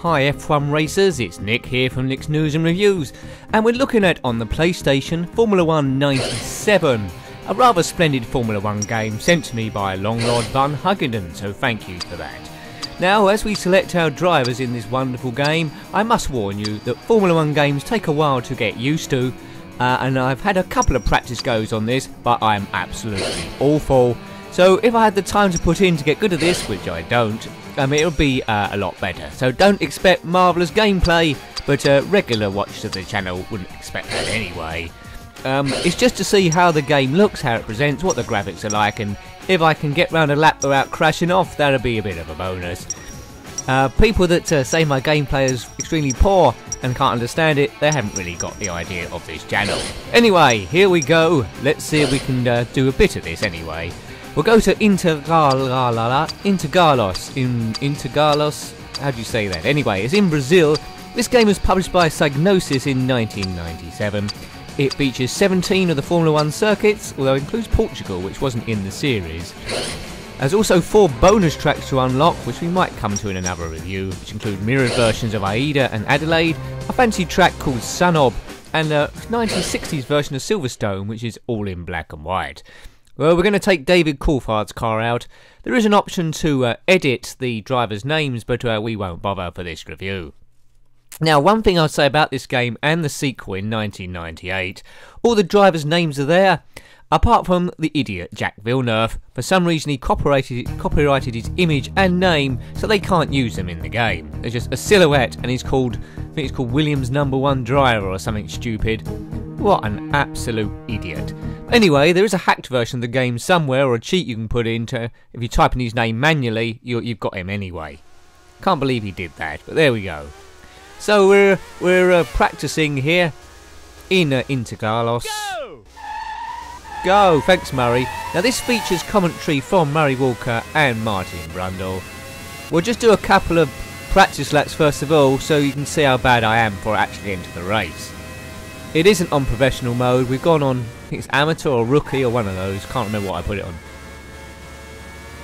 Hi F1 racers, it's Nick here from Nick's News and Reviews, and we're looking at on the PlayStation Formula 1 97, a rather splendid Formula 1 game sent to me by Longlord Van Huggenden, so thank you for that. Now, as we select our drivers in this wonderful game, I must warn you that Formula 1 games take a while to get used to, and I've had a couple of practice goes on this, but I'm absolutely awful. So if I had the time to put in to get good at this, which I don't, it'll be a lot better. So don't expect marvellous gameplay, but regular watchers of the channel wouldn't expect that anyway. It's just to see how the game looks, how it presents, what the graphics are like, and if I can get round a lap without crashing off, that'll be a bit of a bonus. People that say my gameplay is extremely poor and can't understand it, they haven't really got the idea of this channel. Anyway, here we go. Let's see if we can do a bit of this anyway. We'll go to Intergalos, how do you say that? Anyway, it's in Brazil. This game was published by Psygnosis in 1997. It features 17 of the Formula 1 circuits, although it includes Portugal, which wasn't in the series. There's also 4 bonus tracks to unlock, which we might come to in another review, which include mirrored versions of Aida and Adelaide, a fancy track called Sanob, and a 1960s version of Silverstone, which is all in black and white. Well, we're going to take David Coulthard's car out. There is an option to edit the drivers' names, but we won't bother for this review. Now, one thing I'll say about this game and the sequel in 1998, all the drivers' names are there, apart from the idiot Jack Villeneuve. For some reason he copyrighted his image and name, so they can't use them in the game. There's just a silhouette and he's called, I think it's called Williams #1 driver or something stupid. What an absolute idiot. Anyway, there is a hacked version of the game somewhere, or a cheat you can put into, if you type in his name manually, you've got him anyway. Can't believe he did that, but there we go. So we're practicing here in Intergalos. Go! Thanks, Murray. Now this features commentary from Murray Walker and Martin Brundle. We'll just do a couple of practice laps first of all, so you can see how bad I am before I actually enter the race. It isn't on professional mode. We've gone on, I think it's amateur or rookie or one of those. Can't remember what I put it on.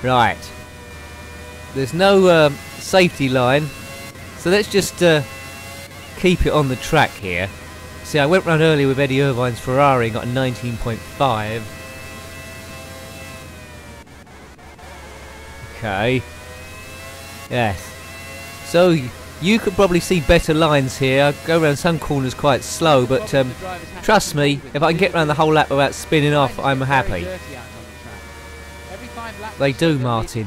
Right. There's no safety line, so let's just keep it on the track here. See, I went round earlier with Eddie Irvine's Ferrari and got a 19.5. Okay. Yes. So you could probably see better lines here. I go around some corners quite slow, but trust me, if I can get around the whole lap without spinning off, I'm happy. They do, Martin.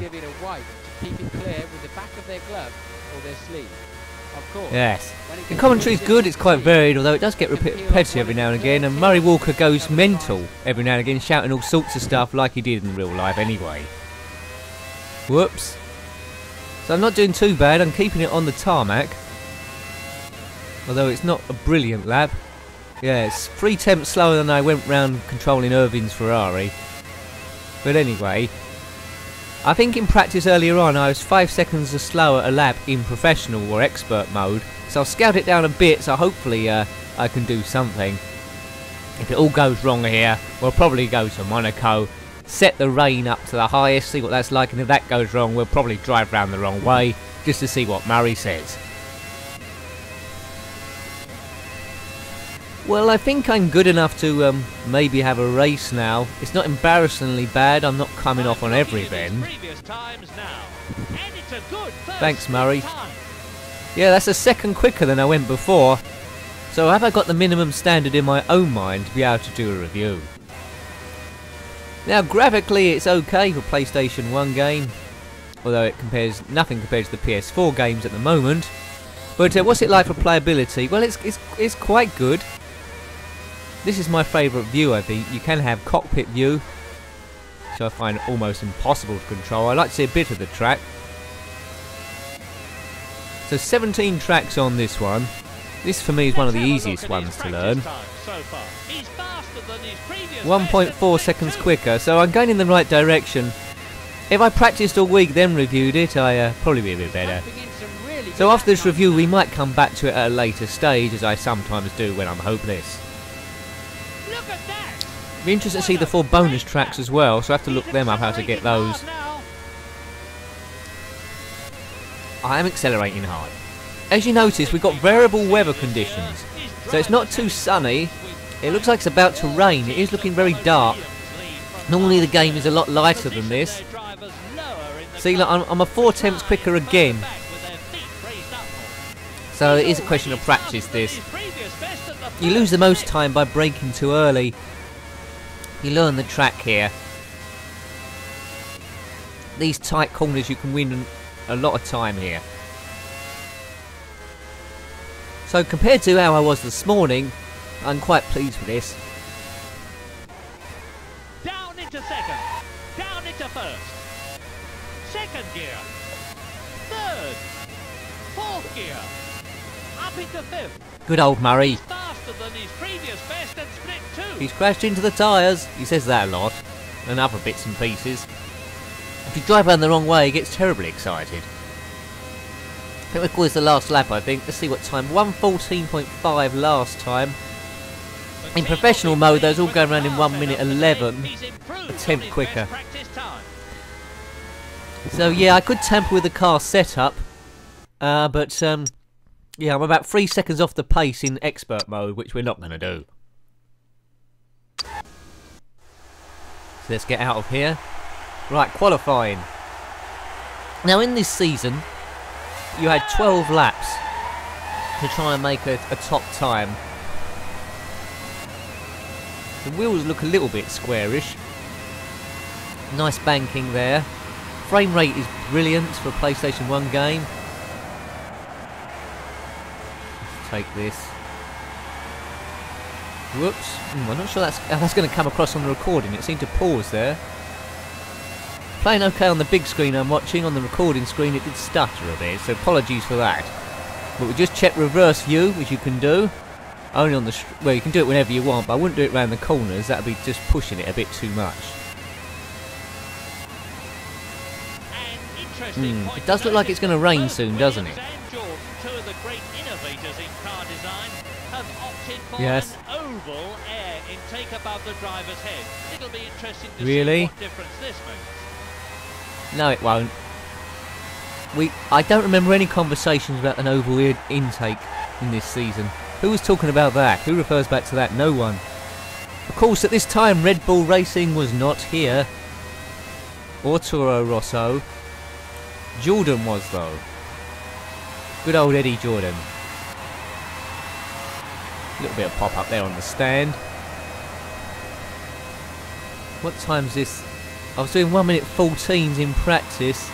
Yes. The commentary is good, it's quite varied, although it does get repetitive every now and again, and Murray Walker goes mental every now and again, shouting all sorts of stuff like he did in real life anyway. Whoops. So I'm not doing too bad, I'm keeping it on the tarmac, although it's not a brilliant lap. Yeah, it's 3 tenths slower than I went round controlling Irvine's Ferrari. But anyway, I think in practice earlier on I was 5 seconds slower a lap in professional or expert mode, so I'll scout it down a bit, so hopefully I can do something. If it all goes wrong here, we'll probably go to Monaco, set the rain up to the highest, see what that's like, and if that goes wrong we'll probably drive round the wrong way just to see what Murray says. Well, I think I'm good enough to maybe have a race now. It's not embarrassingly bad, I'm not coming off on every bend. Thanks, Murray. Yeah, that's a second quicker than I went before. So have I got the minimum standard in my own mind to be able to do a review? Now, graphically it's okay for PlayStation 1 game, although nothing compares to the PS4 games at the moment. But what's it like for playability? Well, it's quite good. This is my favourite view, I think. You can have cockpit view, which I find almost impossible to control. I like to see a bit of the track. So 17 tracks on this one. This for me is one of the easiest ones to learn. 1.4 seconds quicker, so I'm going in the right direction. If I practiced all week then reviewed it, I'd probably be a bit better. So after this review we might come back to it at a later stage, as I sometimes do when I'm hopeless. It'd be interesting to see the 4 bonus tracks as well, so I have to look them up how to get those. I am accelerating hard. as you notice, we've got variable weather conditions. So it's not too sunny. It looks like it's about to rain. It is looking very dark. Normally the game is a lot lighter than this. See, look, I'm a 4/10 quicker again. So it is a question of practice, this. You lose the most time by braking too early. You learn the track here. These tight corners, you can win a lot of time here. So compared to how I was this morning, I'm quite pleased with this. Down into second, down into first, second gear, third, fourth gear, up into fifth. Good old Murray. Faster than his previous best and split two. He's crashed into the tyres. He says that a lot. And other bits and pieces. If you drive around the wrong way, he gets terribly excited. I think we'll call this the last lap, I think. Let's see what time. 1:14.5 last time. In professional mode, those all going around in 1 minute 11. A tenth quicker. So yeah, I could tamper with the car setup. But yeah, I'm about 3 seconds off the pace in expert mode, which we're not going to do. So let's get out of here. Right, qualifying. Now in this season, you had 12 laps to try and make a top time. The wheels look a little bit squarish. Nice banking there. Frame rate is brilliant for a PlayStation 1 game. Let's take this. Whoops. I'm not sure that's going to come across on the recording. It seemed to pause there. Playing okay on the big screen I'm watching. On the recording screen it did stutter a bit, so apologies for that. But we just check reverse view, which you can do. Only on the... well, you can do it whenever you want, but I wouldn't do it around the corners. That would be just pushing it a bit too much. It does look like it's going to rain soon, doesn't it? Yes. Oval air intake above the driver's head. It'll be interesting to really? see what difference this makes. No, it won't. I don't remember any conversations about an oval intake in this season. Who was talking about that? Who refers back to that? No one. Of course, at this time, Red Bull Racing was not here. Or Toro Rosso. Jordan was, though. Good old Eddie Jordan. A little bit of pop up there on the stand. What time's this? I was doing 1 minute 14s in practice.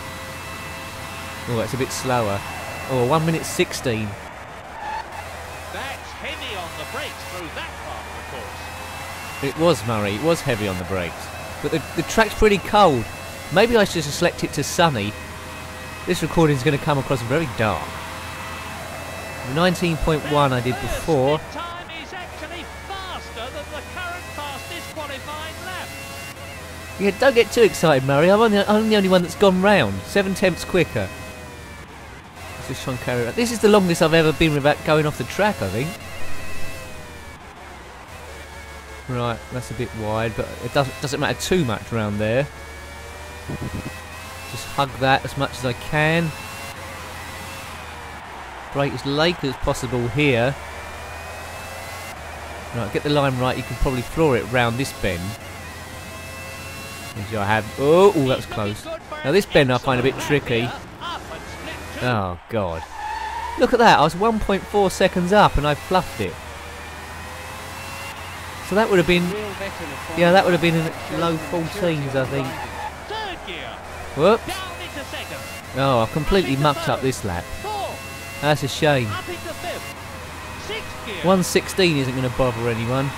Oh, that's a bit slower. Oh, 1 minute 16. That's heavy on the brakes through that part of the course. It was, Murray. It was heavy on the brakes. But the track's pretty cold. Maybe I should just select it to sunny. This recording's going to come across very dark. The 19.1 I did before. Time is actually faster than the current fastest qualifying lap. Yeah, don't get too excited, Murray. I'm the only one that's gone round. 7/10 quicker. Let's just try and carry it. This is the longest I've ever been without going off the track, I think. Right, that's a bit wide, but it doesn't matter too much around there. Just hug that as much as I can. Brake as late as possible here. Right, get the line right. You can probably floor it round this bend. As I have. Oh, that was close. Now this bend I find a bit tricky. Oh God! Look at that. I was 1.4 seconds up and I fluffed it. So that would have been. Yeah, that would have been in low 14s, I think. Whoops! Oh, I've completely mucked up this lap. That's a shame. 1:16 isn't going to bother anyone.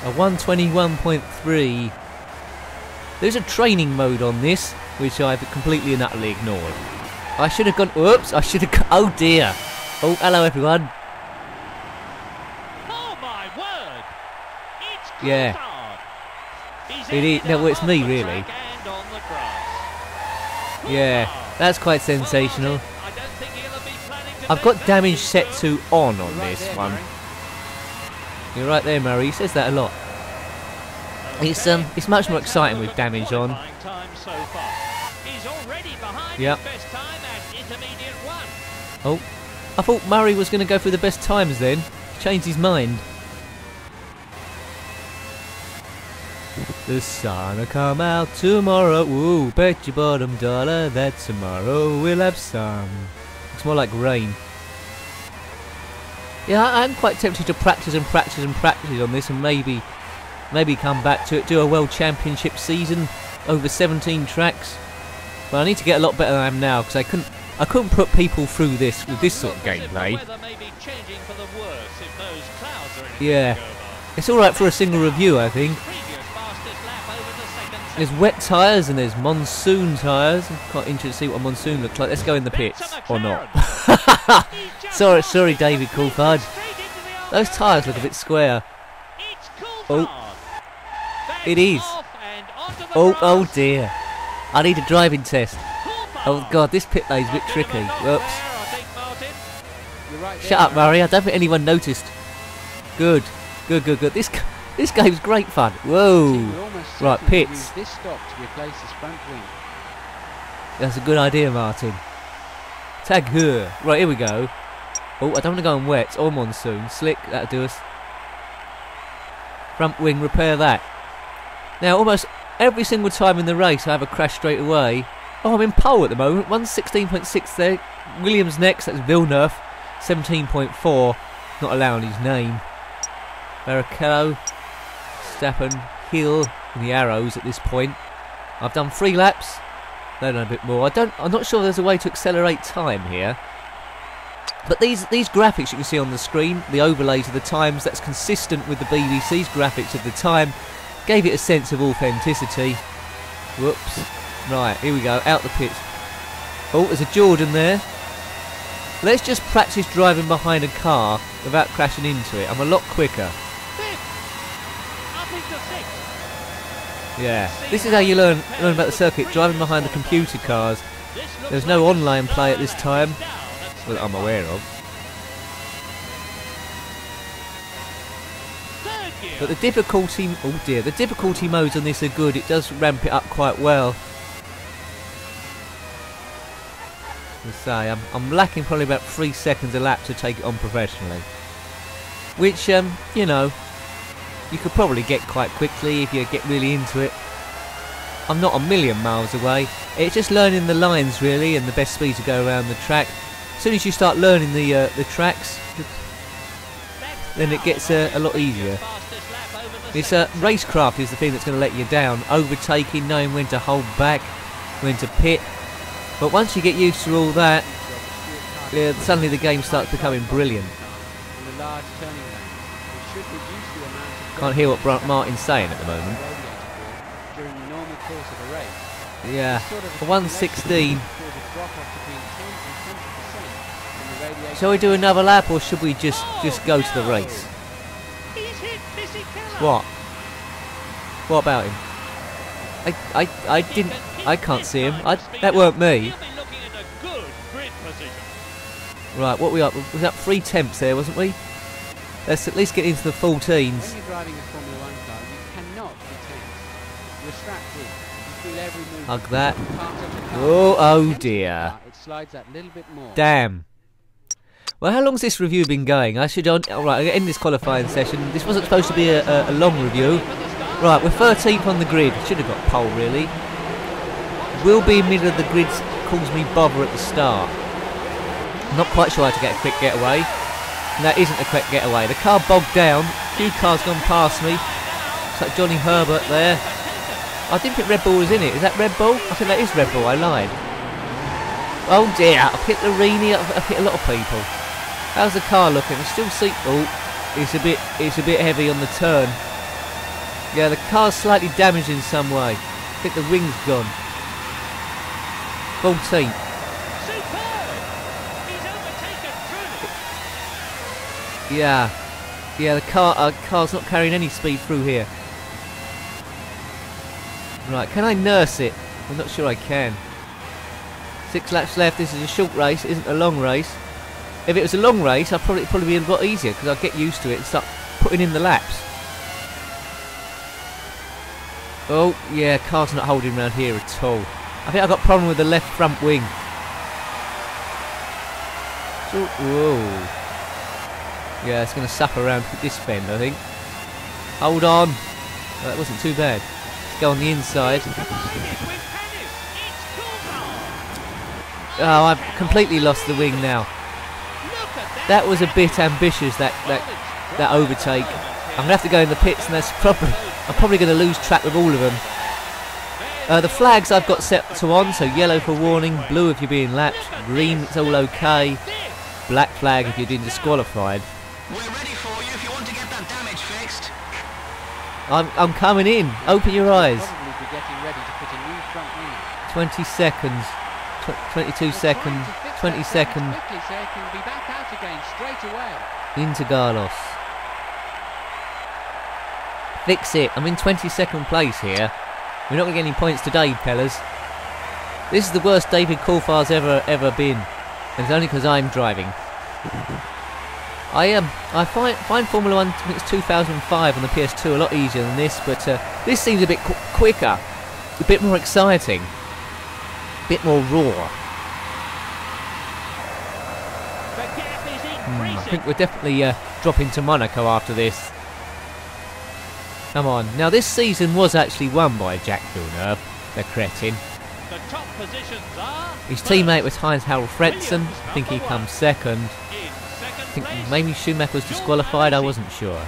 A 1:21.3. There's a training mode on this, which I've completely and utterly ignored. I should have gone. Whoops! I should have. Oh dear! Oh, hello everyone. Oh my word! It's yeah. It is. No, well, it's me really. Yeah, that's quite sensational. I've got damage set to on this one. You're right there, Murray. He says that a lot. It's much more exciting with damage on. Yep. Oh, I thought Murray was going to go through the best times then. Changed his mind. The sun will come out tomorrow. Ooh, bet your bottom dollar that tomorrow we'll have sun. Looks more like rain. Yeah, I'm quite tempted to practice and practice and practice on this, and maybe come back to it, do a World Championship season over 17 tracks. But I need to get a lot better than I am now, because I couldn't put people through this with this sort of gameplay. Yeah, it's all right for a single review, I think. There's wet tyres and there's monsoon tyres. I'm quite interested to see what a monsoon looks like. Let's go in the pits, or not. sorry, David Coulthard. Those tyres look a bit square. Oh, it is. Oh dear. I need a driving test. Oh god, this pit lane's a bit tricky. Whoops. Shut up, Murray. I don't think anyone noticed. Good. This game's great fun. Whoa. Right, pits. That's a good idea, Martin. Tag her. Right, here we go. Oh, I don't want to go on wets or monsoon. Slick, that'll do us. Front wing, repair that. Now, almost every single time in the race I have a crash straight away. Oh, I'm in pole at the moment. 116.6 there. Williams next, that's Villeneuve. 17.4. Not allowing his name. Barrichello. Stappen, Hill, and the arrows at this point. I've done 3 laps. They've done a bit more. I'm not sure there's a way to accelerate time here. But these graphics you can see on the screen, the overlays of the times, that's consistent with the BBC's graphics of the time. Gave it a sense of authenticity. Whoops. Right, here we go, out the pits. Oh, there's a Jordan there. Let's just practice driving behind a car without crashing into it. I'm a lot quicker. Yeah, this is how you learn about the circuit, driving behind the computer cars. There's no online play at this time, that I'm aware of. But the difficulty, oh dear, the difficulty modes on this are good. It does ramp it up quite well. As I say, I'm lacking probably about 3 seconds a lap to take it on professionally. Which, you know, you could probably get quite quickly if you get really into it. I'm not a million miles away. It's just learning the lines really and the best speed to go around the track. As soon as you start learning the tracks, then it gets a lot easier. It's racecraft is the thing that's going to let you down. Overtaking, knowing when to hold back, when to pit. But once you get used to all that, suddenly the game starts becoming brilliant. Can't hear what Martin's saying at the moment. Yeah, for 116. Shall we do another lap, or should we just go to the race? What? What about him? I can't see him. That weren't me. Right, what we up? We was up 3 tenths there, wasn't we? Let's at least get into the 14s. When you're driving a Formula 1 car, you cannot be tense. You're strapped in. You feel every move. Hug that. Oh dear. It slides that little bit more. Damn. Well, how long's this review been going? I should alright, end this qualifying session. This wasn't supposed to be a long review. Right, we're 13th on the grid. Should have got pole really. Will be middle of the grid, calls me bother at the start. I'm not quite sure how to get a quick getaway. And that isn't a quick getaway. The car bogged down. A few cars gone past me. It's like Johnny Herbert there. I didn't think Red Bull was in it. Is that Red Bull? I think that is Red Bull. I lied. Oh dear, I've hit the Rini. I've hit a lot of people. How's the car looking? I still see. Oh, it's a bit heavy on the turn. Yeah, the car's slightly damaged in some way. I think the wing's gone. 14th. Yeah, the car's not carrying any speed through here. Right, can I nurse it? I'm not sure I can. 6 laps left. This is a short race. It isn't a long race. If it was a long race, I'd probably be a lot easier because I'd get used to it and start putting in the laps. Oh yeah, car's not holding around here at all. I think I've got a problem with the left front wing. So, whoa. Yeah, it's going to suck around this bend, I think. Hold on. Oh, that wasn't too bad. Let's go on the inside. Oh, I've completely lost the wing now. That was a bit ambitious, that overtake. I'm going to have to go in the pits, and I'm probably going to lose track with all of them. The flags I've got set to on, so yellow for warning, blue if you're being lapped, green it's all okay, black flag if you're being disqualified. We're ready for you if you want to get that damage fixed. I'm coming in. Open your eyes. Probably be getting ready to put a new front wing in. 20 seconds. 22 seconds. 20 seconds. Quickly so it can be back out again straight away. Into Garlos. Fix it. I'm in 22nd place here. We're not going to get any points today, fellas. This is the worst David Coulthard's ever been. And it's only because I'm driving. I find Formula 1, I think it's 2005 on the PS2 a lot easier than this, but this seems a bit quicker, a bit more exciting, a bit more raw. I think we're definitely dropping to Monaco after this. Come on. Now this season was actually won by Jack Villeneuve, the cretin. The top positions are His teammate was Heinz-Harald Frentzen. I think he comes second. I think maybe Schumacher was disqualified, I wasn't sure.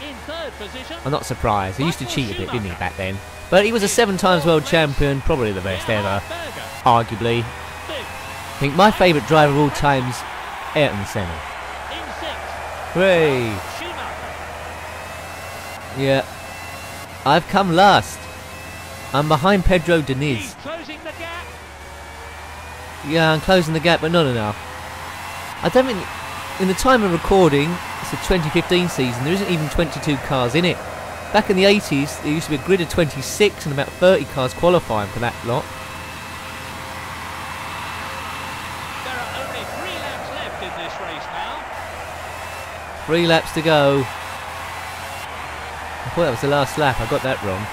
I'm not surprised. He used to cheat a bit, didn't he, back then? But he was a 7-time world champion, probably the best ever, arguably. I think my favourite driver of all time's Ayrton Senna. Hooray! Yeah. I've come last. I'm behind Pedro Diniz. Yeah, I'm closing the gap, but not enough. I don't think... In the time of recording, it's the 2015 season, there isn't even 22 cars in it. Back in the 80s, there used to be a grid of 26 and about 30 cars qualifying for that lot. There are only 3 laps left in this race now. 3 laps to go. I thought that was the last lap, I got that wrong.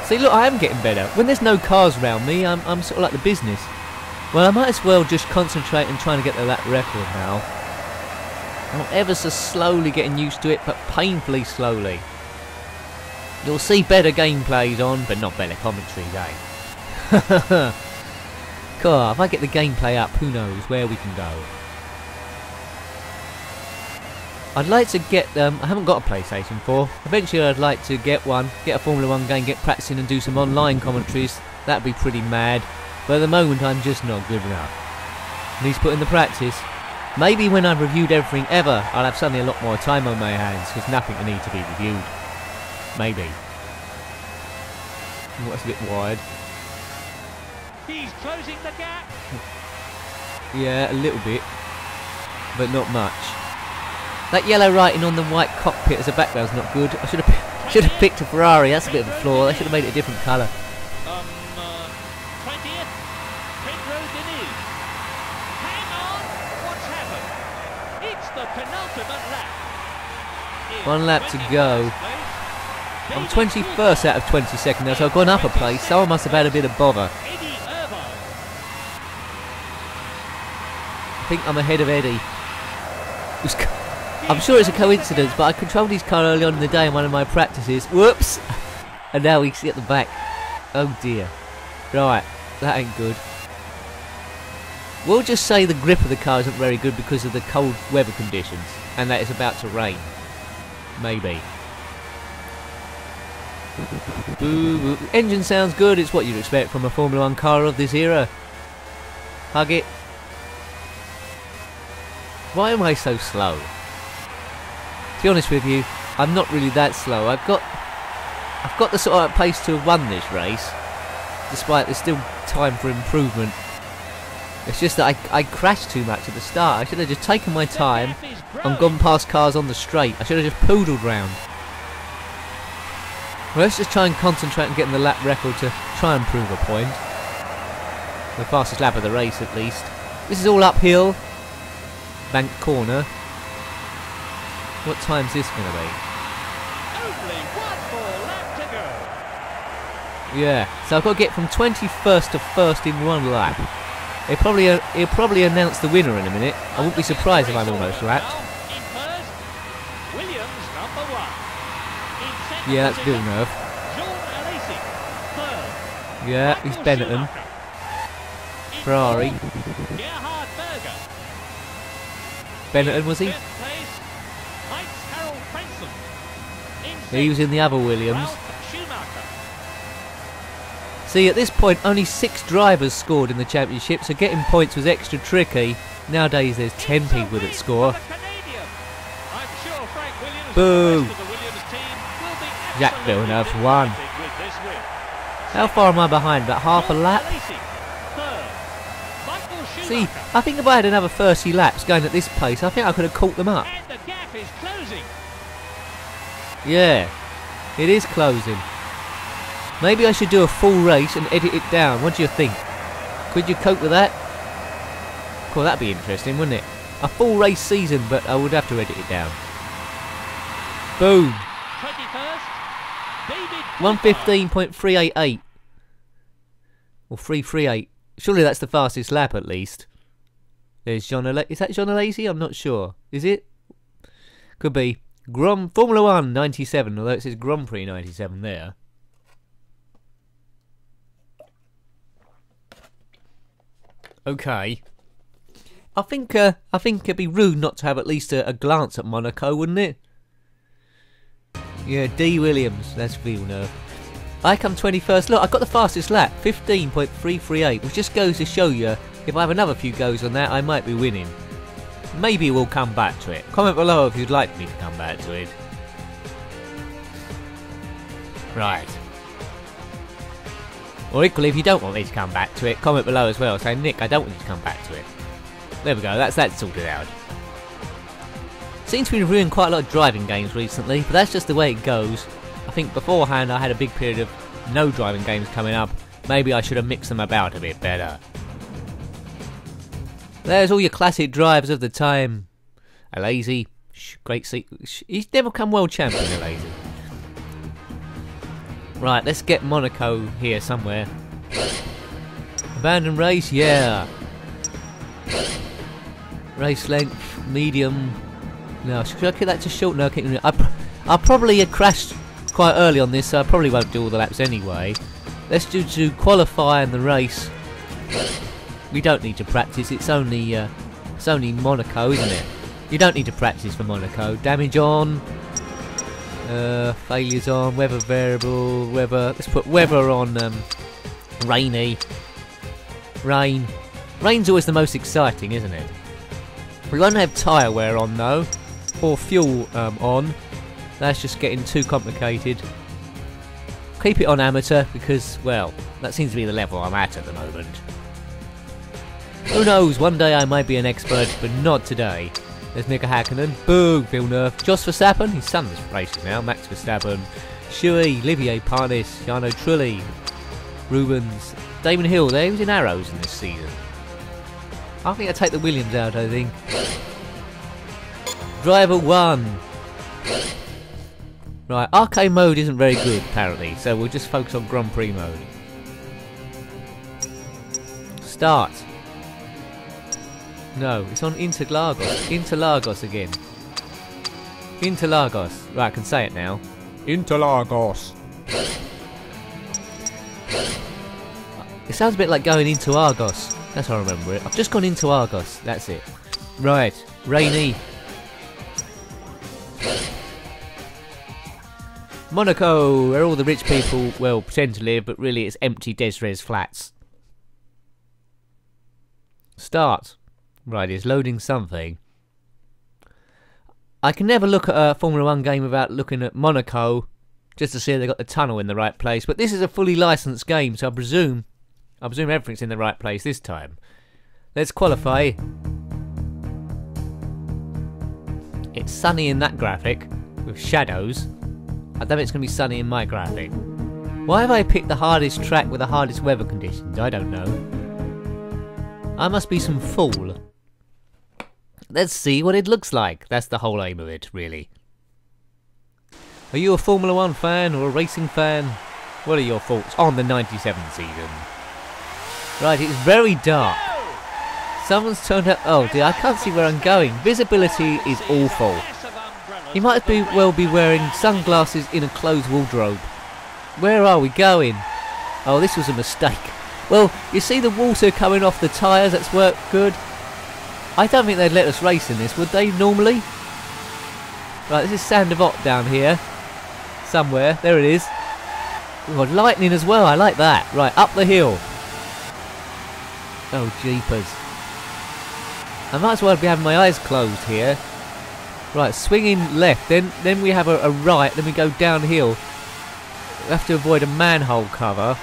See, look, I am getting better. When there's no cars around me, I'm sort of like the business. Well, I might as well just concentrate on trying to get the lap record now. I'm ever so slowly getting used to it, but painfully slowly. You'll see better gameplays on, but not better commentaries, eh? Cool, if I get the gameplay up, who knows where we can go. I'd like to get I haven't got a PlayStation 4. Eventually I'd like to get one, get a Formula 1 game, get practicing and do some online commentaries. That'd be pretty mad. But at the moment I'm just not good enough. Needs put in the practice. Maybe when I've reviewed everything ever, I'll have suddenly a lot more time on my hands, because nothing will need to be reviewed. Maybe. Oh, that's a bit wide. He's closing the gap. Yeah, a little bit. But not much. That yellow writing on the white cockpit as a background's not good. I should have picked a Ferrari. That's a bit of a flaw. They should have made it a different colour. 20th, Pedro Diniz. Hang on, what's happened? It's the penultimate lap. 1 lap to go. I'm 21st out of 22nd now, so I've gone up a place. Someone must have had a bit of bother. I think I'm ahead of Eddie. I'm sure it's a coincidence, but I controlled his car early on in the day in one of my practices. Whoops! And now he's at the back. Oh dear. Right, that ain't good. We'll just say the grip of the car isn't very good because of the cold weather conditions, and that it's about to rain. Maybe. Ooh, engine sounds good. It's what you'd expect from a Formula 1 car of this era. Hug it. Why am I so slow? To be honest with you, I'm not really that slow. I've got the sort of pace to have won this race, despite there's still time for improvement. It's just that I crashed too much at the start. I should have just taken my time and gone past cars on the straight. I should have just poodled round. Well, let's just try and concentrate on getting the lap record to try and prove a point. The fastest lap of the race, at least. This is all uphill. Bank corner. What time's this going to be? Only 1 more lap to go. Yeah, so I've got to get from 21st to 1st in 1 lap. He'll probably announce the winner in a minute. I wouldn't be surprised if I'm almost lapped. In first, Williams number 1. In second Yeah, that's position, Villeneuve. Jean-Alesi. Third, Yeah, he's Michael Benetton. Schumacher. In Ferrari. fourth, Gerhard Berger. Benetton, was he? Fifth place, Heinz-Harald Frentzen. In He was sixth, in the other Williams. Ralf Schumacher. See, at this point, only 6 drivers scored in the championship, so getting points was extra tricky. Nowadays, there's 10 people that score. I'm sure Frank Williams Boo! and the rest of the Williams team will be Jack absolutely Villeneuve's won. delighted with this win. How far am I behind? About half a lap? Jean-Alesi, third. Michael See, Schumacher. I think if I had another 30 laps going at this pace, I think I could have caught them up. And the gap is closing. Yeah, it is closing. Maybe I should do a full race and edit it down. What do you think? Could you cope with that? Cool, that'd be interesting, wouldn't it? A full race season, but I would have to edit it down. Boom. 21st, David 1:15.388. Or 3:38. Surely that's the fastest lap at least. There's John Alesi. Is that John Alesi? I'm not sure. Is it? Could be. Formula 1 97, although it says Grand Prix 97 there. Okay. I think it'd be rude not to have at least a glance at Monaco, wouldn't it? Yeah, D. Williams. That's Villeneuve. I come 21st. Look, I got the fastest lap, 15.338, which just goes to show you, if I have another few goes on that, I might be winning. Maybe we'll come back to it. Comment below if you'd like me to come back to it. Right. Or equally, if you don't want me to come back to it, comment below as well. Say, Nick, I don't want you to come back to it. There we go, that's sorted out. Seems to be reviewing quite a lot of driving games recently, but that's just the way it goes. I think beforehand I had a big period of no driving games coming up. Maybe I should have mixed them about a bit better. There's all your classic drivers of the time. Alesi, great seat. He's never come world champion, Alesi. Right, let's get Monaco here somewhere. Abandoned race, yeah. Race length, medium. No, should I get that to short? No, I probably had crashed quite early on this, so I probably won't do all the laps anyway. Let's do to qualify in the race. We don't need to practice. It's only Monaco, isn't it? You don't need to practice for Monaco. Damage on. Failures on. Weather variable. Weather. Let's put weather on. Rainy. Rain. Rain's always the most exciting, isn't it? We won't have tyre wear on though, or fuel on. That's just getting too complicated. Keep it on amateur because, well, that seems to be the level I'm at the moment. Who knows, one day I might be an expert, but not today. There's Mika Hakkinen, boo, Villeneuve, Jos Verstappen, his son's racing now, Max Verstappen, Shuey, Olivier Panis, Jarno Trulli, Rubens, Damon Hill there, he was in arrows in this season. I think I'd take the Williams out, I think. Driver 1. Right, arcade mode isn't very good apparently, so we'll just focus on Grand Prix mode. Start. No, it's on Interlagos. Interlagos again. Interlagos. Right, I can say it now. Interlagos. It sounds a bit like going into Argos. That's how I remember it. I've just gone into Argos. That's it. Right. Rainy. Monaco, where all the rich people, well, pretend to live, but really it's empty Desres flats. Start. Right, it's loading something. I can never look at a Formula 1 game without looking at Monaco, just to see if they got the tunnel in the right place. But this is a fully licensed game, so I presume everything's in the right place this time. Let's qualify. It's sunny in that graphic, with shadows. I don't think it's going to be sunny in my graphic. Why have I picked the hardest track with the hardest weather conditions? I don't know. I must be some fool. Let's see what it looks like. That's the whole aim of it, really. Are you a Formula 1 fan or a racing fan? What are your thoughts on the 97 season? Right, it's very dark. Someone's turned out. Oh dear, I can't see where I'm going. Visibility is awful. He might well be wearing sunglasses in a closed wardrobe. Where are we going? Oh, this was a mistake. Well, you see the water coming off the tyres, that's worked good. I don't think they'd let us race in this, would they, normally? Right, this is Sandavot down here. Somewhere, there it is. Oh, lightning as well, I like that. Right, up the hill. Oh, jeepers. I might as well be having my eyes closed here. Right, swinging left, then we have a right, then we go downhill. We have to avoid a manhole cover.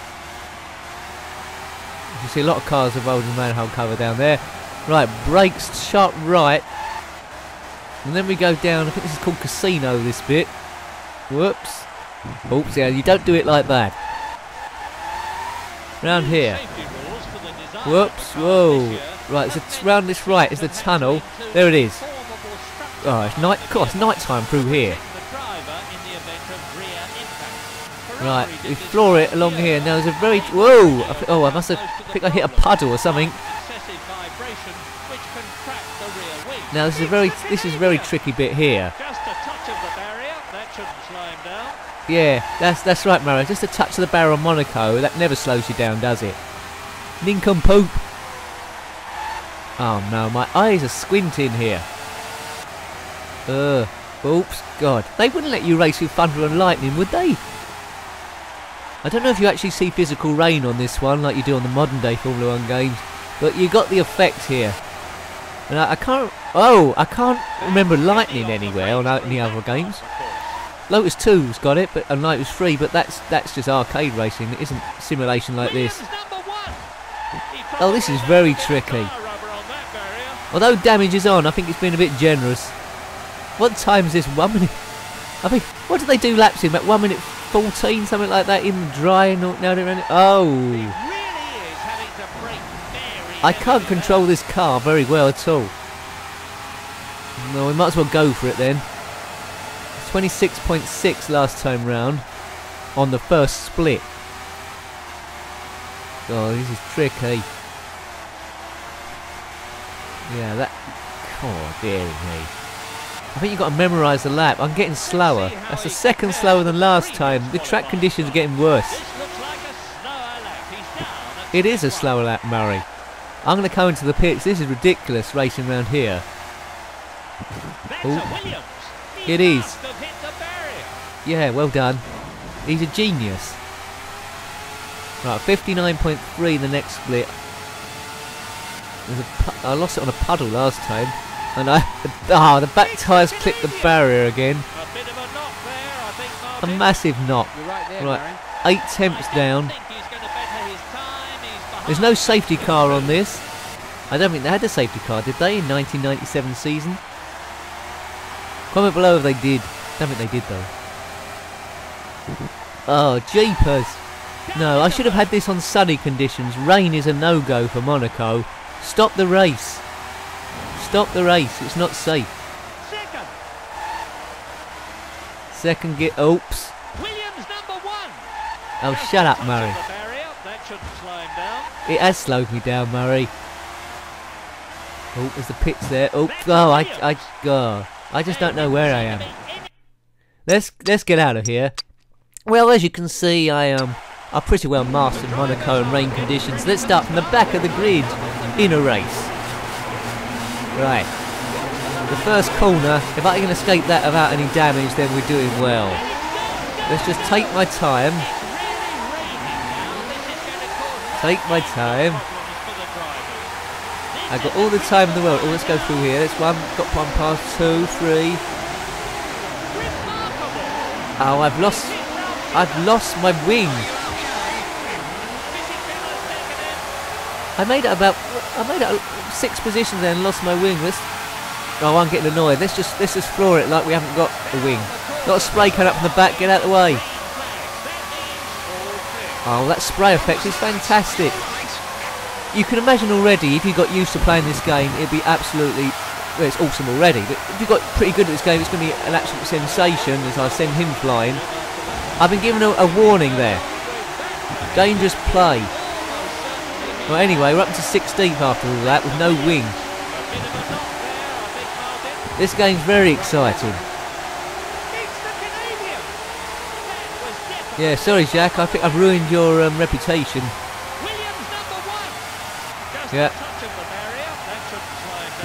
You see a lot of cars avoiding a manhole cover down there. Right, brakes, sharp right. And then we go down, I think this is called Casino, this bit. Whoops. Oops, yeah, you don't do it like that. Round here. Whoops, whoa. Right, so round this right is the tunnel. There it is. Oh, it's night. Of course, night time through here. Right, we floor it along here. Now there's a very whoa. Oh, I think I hit a puddle or something. Now this is a very tricky bit here. Yeah, that's right, Mario. Just a touch of the barrel on Monaco. That never slows you down, does it? Nincompoop. Oh no, my eyes are squinting here. Oops, God. They wouldn't let you race with thunder and lightning, would they? I don't know if you actually see physical rain on this one like you do on the modern day Formula 1 games, but you got the effect here. And I can't remember lightning anywhere on any other games. Lotus 2's got it, but and Lotus 3, but that's just arcade racing. It isn't simulation like this. Oh, this is very tricky. Although damage is on, I think it's been a bit generous. What time is this? 1 minute. I think. What did they do laps in? About 1 minute 14, something like that, in the dry. Now they're running. Oh. I can't control this car very well at all. No, we might as well go for it then. 26.6 last time round on the first split. Oh, this is tricky. Yeah, that. Oh, dearie me. I think you've got to memorise the lap. I'm getting slower. That's a second slower than last time. The track conditions are getting worse. It is a slower lap, Murray. I'm going to go into the pits. This is ridiculous racing around here. Ooh. It is. Yeah, well done. He's a genius. Right, 59.3 the next split. I lost it on a puddle last time. And the back tyres clipped the barrier again. A massive knock. Right, 8 temps down. There's no safety car on this. I don't think they had a safety car, did they, in 1997 season? Comment below if they did. Don't think they did though. Oh, jeepers. No, I should have had this on sunny conditions. Rain is a no-go for Monaco. Stop the race. Stop the race. It's not safe. Second gear. Oops. Oh, shut up, Murray. It has slowed me down, Murray. Oh, there's the pits there. Oh, I just don't know where I am. Let's get out of here. Well, as you can see, I pretty well mastered Monaco and rain conditions. Let's start from the back of the grid in a race. Right. The first corner, if I can escape that without any damage, then we're doing well. Let's just take my time. Take my time. I've got all the time in the world. Oh, let's go through here. There's one. Got one past 2, 3. Oh, I've lost my wing. I made it 6 positions there and lost my wing. Oh, I'm getting annoyed. Let's just floor it like we haven't got a wing. Got a spray coming up from the back. Get out of the way. Oh, that spray effect is fantastic. You can imagine already, if you got used to playing this game, it'd be absolutely... Well, it's awesome already, but if you got pretty good at this game, it's going to be an absolute sensation as I send him flying. I've been given a warning there. Dangerous play. Well, anyway, we're up to 16th after all that with no wing. This game's very exciting. Yeah, sorry, Jack. I think I've ruined your reputation. Yeah.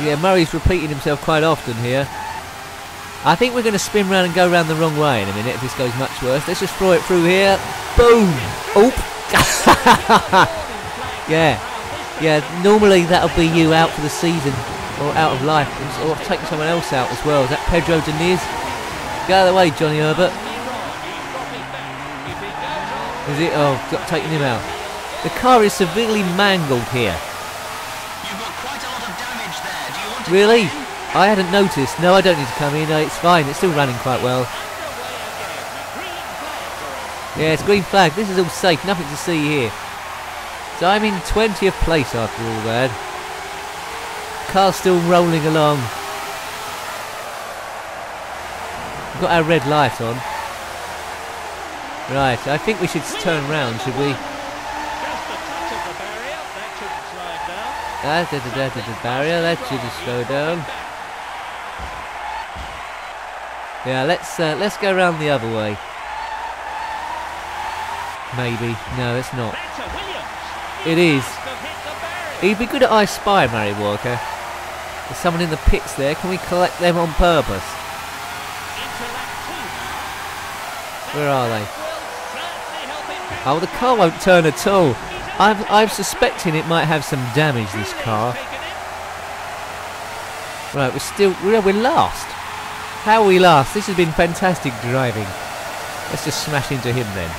Yeah, Murray's repeating himself quite often here. I think we're going to spin round and go round the wrong way in a minute if this goes much worse. Let's just throw it through here. Boom! Oop! Yeah. Yeah, normally that'll be you out for the season. Or out of life. Or taking someone else out as well. Is that Pedro Diniz? Get out of the way, Johnny Herbert. Is it? Oh, taking him out. The car is severely mangled here. You've got quite a lot of damage there. Do you want to Really? come in? I hadn't noticed. No, I don't need to come in. It's fine. It's still running quite well. Yeah, it's green flag. This is all safe. Nothing to see here. So I'm in 20th place after all that. Car's still rolling along. We've got our red light on. Right, I think we should turn round, should we? The barrier, that should slow down. Yeah, let's go round the other way. Maybe. No, it's not. It is. He'd be good at I Spy, Murray Walker. There's someone in the pits there. Can we collect them on purpose? Where are they? Oh, the car won't turn at all. I'm suspecting it might have some damage, this car. Right, we're last. How are we last? This has been fantastic driving. Let's just smash into him then.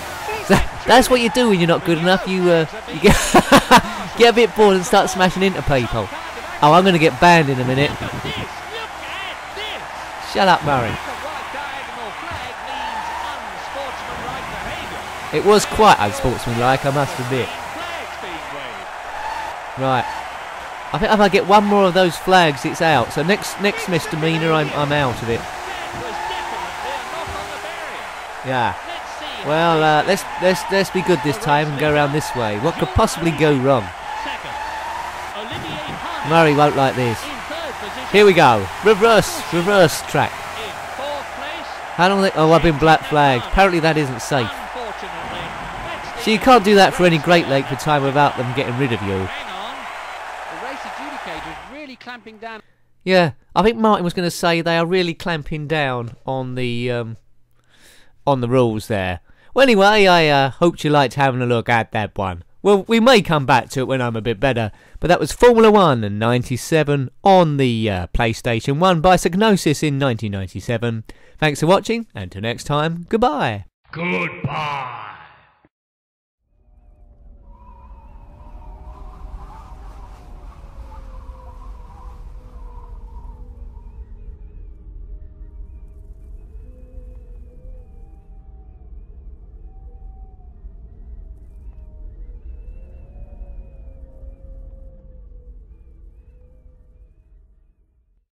That's what you do when you're not good enough. You get, get a bit bored and start smashing into people. Oh, I'm going to get banned in a minute. Shut up, Murray. It was quite unsportsmanlike, I must admit. Right. I think if I get one more of those flags, it's out. So next misdemeanor, I'm out of it. Yeah. Well, let's be good this time and go around this way. What could possibly go wrong? Murray won't like this. Here we go. Reverse track. How long? Oh, I've been black flagged. Apparently that isn't safe. So you can't do that for any great length of time without them getting rid of you. Yeah, I think Martin was going to say they are really clamping down on the rules there. Well, anyway, I hope you liked having a look at that one. Well, we may come back to it when I'm a bit better, but that was Formula 1 and 97 on the PlayStation 1 by Psygnosis in 1997. Thanks for watching, and till next time, goodbye. Goodbye.